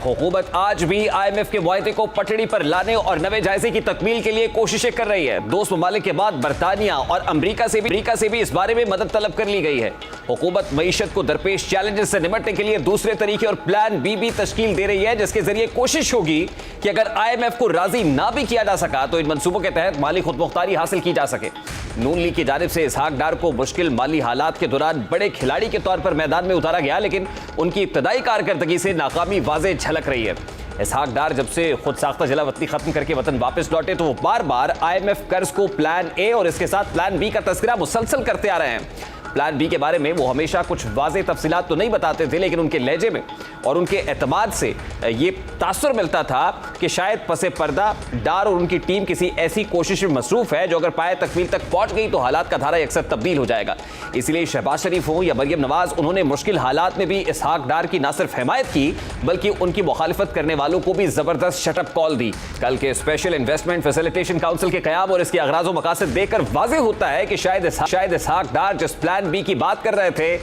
हुकूमत आज भी IMF के मुआहदे को पटड़ी पर लाने और नए जायजे की तकमील के लिए कोशिशें कर रही है। दोस्त ममालिक के बाद बरतानिया और अमरीका से भी इस बारे में मदद तलब कर ली गई है। हुकूमत मईशत को दरपेश चैलेंजेस से निपटने के लिए दूसरे तरीके और प्लान बी भी तश्कील दे रही है, जिसके जरिए कोशिश होगी कि अगर IMF को राजी ना भी किया जा सका तो इन मंसूबों के तहत माली खुदमुख्तारी हासिल की जा सके। नून लीग की जानिब से इसहाक डार को मुश्किल माली हालात के दौरान बड़े खिलाड़ी के तौर पर मैदान में उतारा गया, लेकिन उनकी इब्तदाई कारकर्दगी से नाकामी वाज़ेह झलक रही है। इसहाक डार जब से खुद साख्ता जिला वतनी खत्म करके वतन वापस लौटे तो वो बार बार IMF कर्ज को प्लान ए और इसके साथ प्लान बी का तस्करा मुसलसल करते आ रहे हैं। प्लान बी के बारे में वो हमेशा कुछ वाज़ेह तफसीलात तो नहीं बताते थे, लेकिन उनके लहजे में और उनके एतमाद से ये तासुर मिलता था कि शायद पसे पर्दा डार और उनकी टीम किसी ऐसी कोशिश में मसरूफ है जो अगर पाए तकमील तक पहुंच गई तो हालात का धारा अक्सर तब्दील हो जाएगा। इसलिए शहबाज शरीफ हो या मरियम नवाज, उन्होंने मुश्किल हालात में भी इसहाक डार की न सिर्फ हिमायत की बल्कि उनकी मुखालिफत करने वालों को भी जबरदस्त शटअप कॉल दी। कल के स्पेशल इन्वेस्टमेंट फैसिलिटेशन काउंसिल के क़याम और इसके अगराज़ व मकासद देखकर वाज़ेह होता है कि शायद इसहाक डार जिस प्लान बी की बात कर रहे थे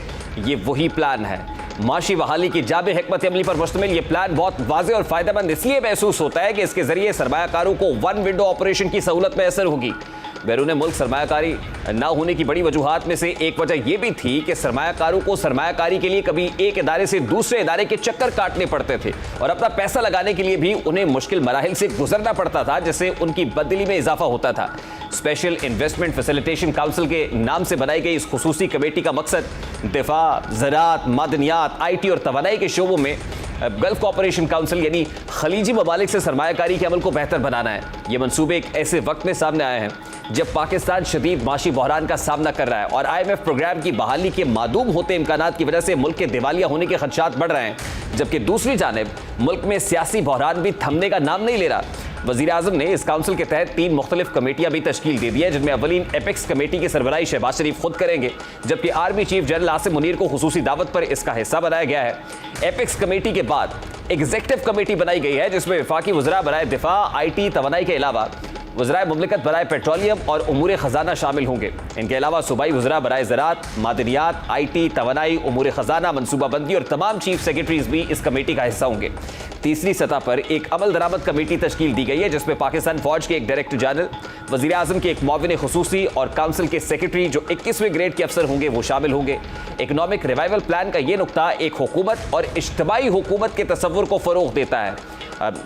ये वही प्लान है। माशी बहाली की जाबे हिकमत अमली पर मुश्तमिल ये प्लान बहुत वाज़ेह और फायदेमंद इसलिए महसूस होता है कि इसके जरिए सरमायाकारों को वन विंडो ऑपरेशन की सहूलत मैसर होगी। बैरून मुल्क सरमायाकारी ना होने की बड़ी वजूहात में से एक वजह यह भी थी कि सरमायाकारों को सरमायाकारी के लिए कभी एक इदारे से दूसरे इदारे के चक्कर काटने पड़ते थे और अपना पैसा लगाने के लिए भी उन्हें मुश्किल मराहिल से गुजरना पड़ता था, जिससे उनकी बददिली में इजाफा होता था। स्पेशल इन्वेस्टमेंट फैसिलिटेशन काउंसिल के नाम से बनाई गई इस खुसूसी कमेटी का मकसद दिफा, ज़राअत, मादनियात, IT और तवानाई के शोबों में गल्फ कोऑपरेशन काउंसिल यानी खलीजी ममालिक से सरमायाकारी के अमल को बेहतर बनाना है। ये मंसूबे एक ऐसे वक्त में सामने आए हैं जब पाकिस्तान शदीद माशी बहरान का सामना कर रहा है और IMF प्रोग्राम की बहाली के मादूम होते इम्कानात की वजह से मुल्क के दिवालिया होने के खदशात बढ़ रहे हैं, जबकि दूसरी जानिब मुल्क में सियासी बहरान भी थमने का नाम नहीं ले रहा। वज़ीर आज़म ने इस काउंसिल के तहत 3 मुख्तलिफ कमेटियां भी तश्कील दे दी है, जिनमें अवलीन एपेक्स कमेटी की सरबराही शहबाज शरीफ खुद करेंगे, जबकि army chief general Asim Munir को खुसूसी दावत पर इसका हिस्सा बनाया गया है। एपेक्स कमेटी के बाद एग्जीक्यूटिव कमेटी बनाई गई है, जिसमें वफाकी वज़रा बराए दिफा, IT, तवानाई के अलावा वज़राए मुमलिकत बराए पेट्रोलियम और उमूर ख़जाना शामिल होंगे। इनके अलावा सूबाई वज़रा बराए ज़राअत, मादनियात, IT, तवानाई, उमूर ख़जाना, मनसूबाबंदी और तमाम चीफ सेक्रेटरीज भी इस कमेटी का हिस्सा होंगे। तीसरी सतह पर एक अमल दरामद कमेटी तश्कील दी गई है, जिसमें पाकिस्तान फौज के एक डायरेक्टर जनरल, वज़ीर आज़म के एक मुआविन खुसूसी और काउंसिल के सेक्रेटरी जो 21वें ग्रेड के अफसर होंगे वो शामिल होंगे। इकनॉमिक रिवाइवल प्लान का ये नुक्ता एक हुकूमत और इज्तिमाई हुकूमत के तसव्वुर को फ़रोग़ देता है।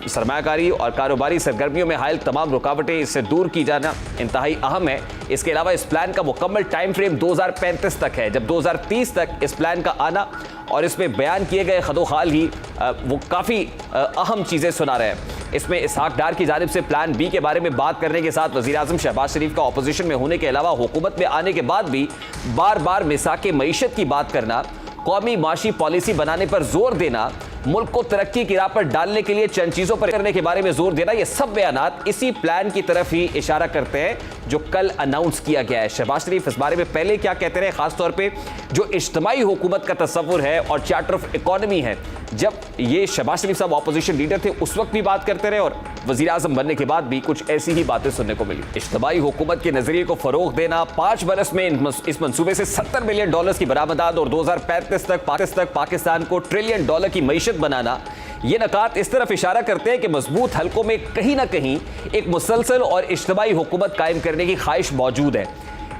सरमायाकारी और कारोबारी सरगर्मियों में हायल तमाम रुकावटें इससे दूर की जाना इंतहाई अहम है। इसके अलावा इस प्लान का मुकम्मल टाइम फ्रेम 2035 तक है, जब 2030 तक इस प्लान का आना और इसमें बयान किए गए खदोखाल ही वो काफ़ी अहम चीज़ें सुना रहे हैं। इसमें इसहाक डार की जानिब से प्लान बी के बारे में बात करने के साथ वज़ीर आज़म शहबाज शरीफ का अपोजिशन में होने के अलावा हुकूमत में आने के बाद भी बार बार मिसाके मईशत की बात करना, कौमी माशी पॉलिसी बनाने पर जोर देना, मुल्क को तरक्की की राह पर डालने के लिए चंद चीज़ों पर करने के बारे में जोर देना, ये सब बयानात इसी प्लान की तरफ ही इशारा करते हैं जो कल अनाउंस किया गया है। शहबाज शरीफ इस बारे में पहले क्या कहते रहे, खासतौर पे जो इज्तिमाई हुकूमत का तस्वुर है और चार्टर ऑफ इकॉनमी है, जब ये शहबाज शरीफ साहब अपोजिशन लीडर थे उस वक्त भी बात करते रहे और वज़ीर आज़म बनने के बाद भी कुछ ऐसी ही बातें सुनने को मिली। इज्तिमाई हुकूमत के नजरिए को फरोग देना, 5 बरस में इस मंसूबे से $70 बिलियन की बरामदात और 2035 तक पाकिस्तान को $1 ट्रिलियन की मईशत बनाना, ये नकात इस तरफ इशारा करते हैं कि मजबूत हलकों में कहीं ना कहीं एक मुसलसल और इज्तिमाई हुकूमत कायम करने की ख्वाहिश मौजूद है।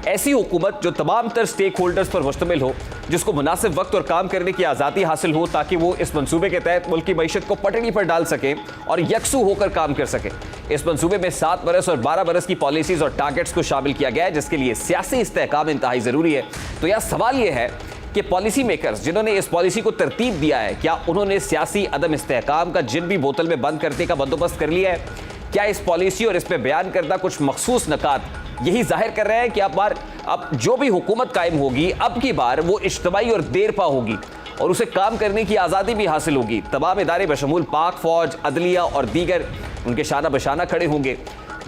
ऐसी हुकूमत जो तमाम तर स्टेक होल्डर्स पर मुश्तमिल हो, जिसको मुनासिब वक्त और काम करने की आज़ादी हासिल हो ताकि वो इस मंसूबे के तहत मुल्क की मईशत को पटड़ी पर डाल सके और यकसू होकर काम कर सके। इस मंसूबे में 7 बरस और 12 बरस की पॉलिसीज़ और टारगेट्स को शामिल किया गया है, जिसके लिए सियासी इस्तेहकाम इंतहाई ज़रूरी है। तो यह सवाल यह है कि पॉलिसी मेकर्स जिन्होंने इस पॉलिसी को तरतीब दिया है, क्या उन्होंने सियासी अदम इस्तेहकाम का जिन भी बोतल में बंद करने का बंदोबस्त कर लिया है? क्या इस पॉलिसी और इस पर बयान करदा कुछ मखसूस नकात यही जाहिर कर रहे हैं कि अब जो भी हुकूमत कायम होगी अब की बार वो इज्तिमाई और देरपा होगी और उसे काम करने की आज़ादी भी हासिल होगी। तमाम इदारे बशमूल पाक फौज, अदलिया और दीगर उनके शाना बशाना खड़े होंगे।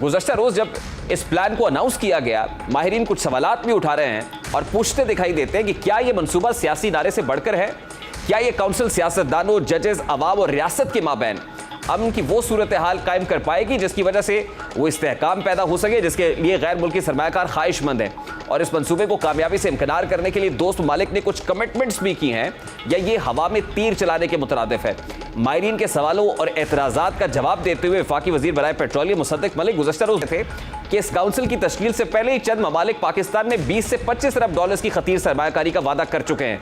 गुज़श्ता रोज़ जब इस प्लान को अनाउंस किया गया, माहिरीन कुछ सवालात भी उठा रहे हैं और पूछते दिखाई देते हैं कि क्या ये मंसूबा सियासी नारे से बढ़कर है? क्या ये काउंसिल सियासतदानों, जजेस, अवाम और रियासत के माबैन अमन की वो सूरत हाल कायम कर पाएगी जिसकी वजह से वो इस्तेहकाम पैदा हो सके, जिसके लिए गैर मुल्की सरमायाकार ख्वाहिशमंद है? और इस मंसूबे को कामयाबी से इम्कनार करने के लिए दोस्त ममालिक ने कुछ कमिटमेंट्स भी की हैं, या ये हवा में तीर चलाने के मुतरादिफ है? माहिरीन के सवालों और एतराज़ात का जवाब देते हुए वफाकी वज़ीर बराए पेट्रोलियम मुसद्दिक मलिक गुज़श्ता रोज़ थे कि इस काउंसिल की तश्कील से पहले ही चंद ममालिक पाकिस्तान में 20 से 25 अरब डॉलर्स की खतीर सरमायाकारी का वादा कर चुके हैं।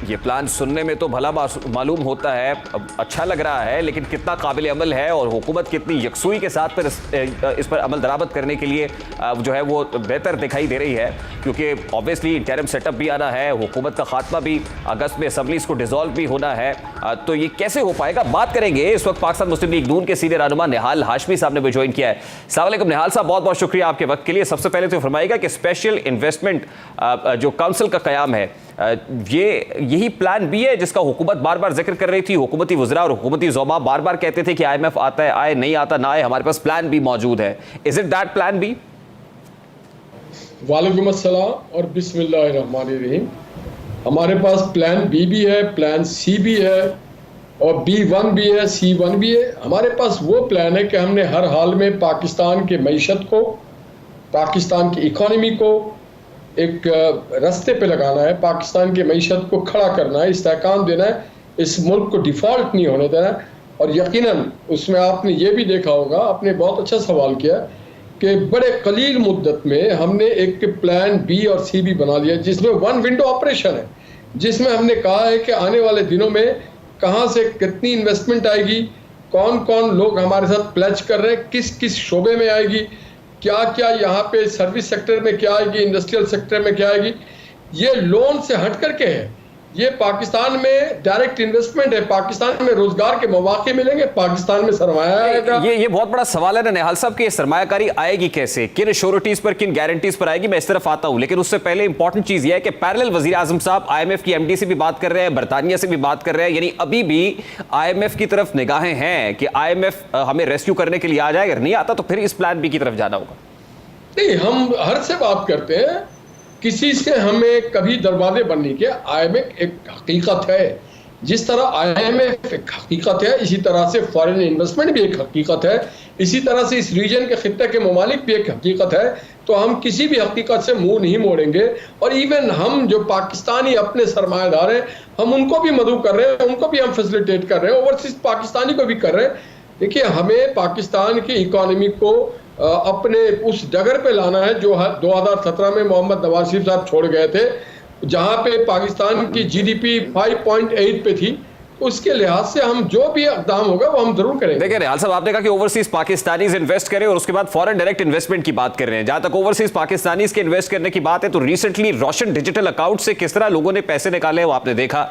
ये प्लान सुनने में तो भला मालूम होता है, अच्छा लग रहा है, लेकिन कितना काबिल अमल है और हुकूमत कितनी यकसुई के साथ इस पर अमल दरामद करने के लिए जो है वो बेहतर दिखाई दे रही है, क्योंकि ऑब्वियसली इंटरिम सेटअप भी आना है, हुकूमत का खात्मा भी अगस्त में असम्बलीज को डिसॉल्व भी होना है, तो ये कैसे हो पाएगा? बात करेंगे। इस वक्त पाकिस्तान मुस्लिम लीग नून के सीनियर रहनुमा निहाल हाशमी साहब ने भी ज्वाइन किया है। अस्सलाम वालेकुम निहाल साहब, बहुत बहुत शुक्रिया आपके वक्त के लिए। सबसे पहले तो फरमाइएगा कि स्पेशल इन्वेस्टमेंट जो काउंसिल का क़याम है, यही प्लान भी है जिसका हुकूमत बार बार जिक्र कर रही थी? हुकूमती वज़रा और हुकूमती ज़ोमा बार बार कहते थे कि IMF आता है, आए, नहीं आता ना आए, हमारे पास प्लान भी मौजूद है। Is it that plan B? वालेकुम अस्सलाम और बिस्मिल्लाहिर्रहमानिर्रहीम। हमारे पास प्लान बी भी है, प्लान सी भी है और B1 भी है, C1 भी है। हमारे पास वो प्लान है कि हमने हर हाल में पाकिस्तान के मईशत को, पाकिस्तान की इकॉनमी को एक रास्ते पे लगाना है, पाकिस्तान के मईशत को खड़ा करना है, इस्तेहकाम देना है, इस मुल्क को डिफ़ॉल्ट नहीं होने देना है। और यकीनन उसमें आपने ये भी देखा होगा, आपने बहुत अच्छा सवाल किया कि बड़े कलील मुद्दत में हमने एक प्लान बी और सी भी बना लिया, जिसमें वन विंडो ऑपरेशन है, जिसमें हमने कहा है कि आने वाले दिनों में कहाँ से कितनी इन्वेस्टमेंट आएगी, कौन कौन लोग हमारे साथ प्लेज कर रहे हैं, किस किस शोबे में आएगी, क्या क्या यहाँ पे सर्विस सेक्टर में क्या आएगी, इंडस्ट्रियल सेक्टर में क्या आएगी। ये लोन से हट करके है, ये पाकिस्तान में डायरेक्ट इन्वेस्टमेंट है, पाकिस्तान में रोजगार के मौके मिलेंगे, पाकिस्तान में सरमाया आएगा। ये बहुत बड़ा सवाल है ना निहाल साहब कि ये सरमायाकारी आएगी कैसे, किन श्योरिटीज पर, किन गारंटीज पर आएगी? मैं इस तरफ आता हूं, लेकिन उससे पहले इंपॉर्टेंट चीज ये है कि पैरेलल वजीर आजम साहब IMF की MD से भी बात कर रहे हैं, बरतानिया से भी बात कर रहे हैं, यानी अभी भी IMF की तरफ निगाहें हैं कि IMF हमें रेस्क्यू करने के लिए आ जाए, अगर नहीं आता तो फिर इस प्लान बी की तरफ जाना होगा। नहीं, हम हर से बात करते हैं, किसी से हमें कभी दरवाजे बंद नहीं किया। IMF एक हकीकत है, जिस तरह IMF एक हकीकत है, इसी तरह से फॉरेन इन्वेस्टमेंट भी एक हकीकत है, इसी तरह से इस रीजन के खित्ते के ममालिक भी एक हकीकत है। तो हम किसी भी हकीकत से मुंह नहीं मोड़ेंगे। और इवन हम जो पाकिस्तानी अपने सरमायादार हैं, हम उनको भी मदऊ कर रहे हैं, उनको भी हम फैसिलिटेट कर रहे हैं, ओवरसीज पाकिस्तानी को भी कर रहे हैं। देखिए, हमें पाकिस्तान की इकॉनमी को अपने उस डगर पे लाना है जो 2017 में मोहम्मद नवाज शरीफ साहब छोड़ गए थे, जहां पे पाकिस्तान की GDP 5.8 पे थी। उसके लिहाज से हम जो भी इक़दाम होगा वो हम जरूर करेंगे। देखिए निहाल साहब, आपने कहा कि ओवरसीज पाकिस्तानीज इन्वेस्ट करें और उसके बाद फॉरेन डायरेक्ट इन्वेस्टमेंट की बात कर रहे हैं। जहां तक ओवरसीज पाकिस्तानीज के इन्वेस्ट करने की बात है, तो रिसेंटली रोशन डिजिटल अकाउंट से किस तरह लोगों ने पैसे निकाले वो आपने देखा।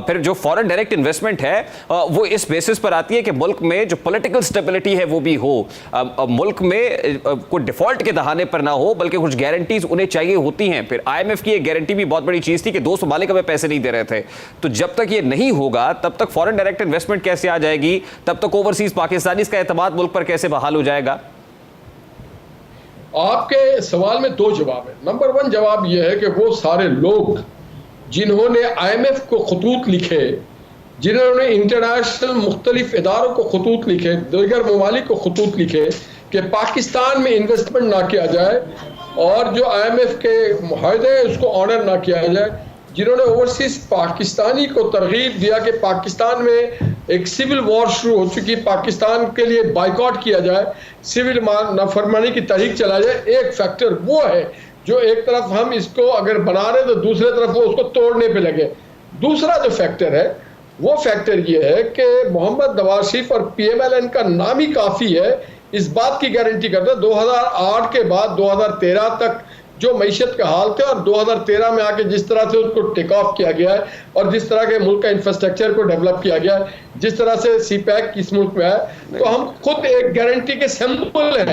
फिर जो फॉरेन डायरेक्ट इन्वेस्टमेंट है वो इस बेसिस पर आती है कि मुल्क में जो पॉलिटिकल स्टेबिलिटी है वो भी हो, मुल्क में कोई डिफॉल्ट के दहाने पर ना हो, बल्कि कुछ गारंटीज उन्हें चाहिए होती हैं। फिर IMF की एक गारंटी भी बहुत बड़ी चीज थी कि दोस्त ममालिक हमें पैसे नहीं दे रहे थे। तो जब तक ये नहीं होगा तब तक फॉरेन डायरेक्ट इन्वेस्टमेंट कैसे आ जाएगी, तब तक ओवरसीज पाकिस्तानी का एतमाद मुल्क पर कैसे बहाल हो जाएगा? आपके सवाल में दो जवाब है। नंबर 1 जवाब यह है कि वो सारे लोग जिन्होंने IMF को खतूत लिखे, जिन्होंने इंटरनेशनल मुख्तलिफ इदारों को खतूत लिखे, दीगर ममालिक को खतूत लिखे कि पाकिस्तान में इन्वेस्टमेंट ना किया जाए और जो IMF के मुआहदे हैं उसको ऑनर ना किया जाए, जिन्होंने ओवरसीज पाकिस्तानी को तरगीब दिया कि पाकिस्तान में एक सिविल वॉर शुरू हो चुकी, पाकिस्तान के लिए बाइकआउट किया जाए, सिविल नाफरमानी की तहरीक चलाई जाए। एक फैक्टर वो है जो एक तरफ हम इसको अगर बना रहे तो दूसरे तरफ वो उसको तोड़ने पे लगे। दूसरा जो फैक्टर है वो फैक्टर ये है कि मोहम्मद नवाज शरीफ और PMLN का नाम ही काफ़ी है, इस बात की गारंटी करता है। 2008 के बाद 2013 तक जो मईशत का हाल थे और 2013 में आके जिस तरह से उसको टेक ऑफ किया गया है और जिस तरह के मुल्क का इंफ्रास्ट्रक्चर को डेवलप किया गया है, जिस तरह से CPEC इस मुल्क में है, तो हम खुद एक गारंटी के सैंपल हैं।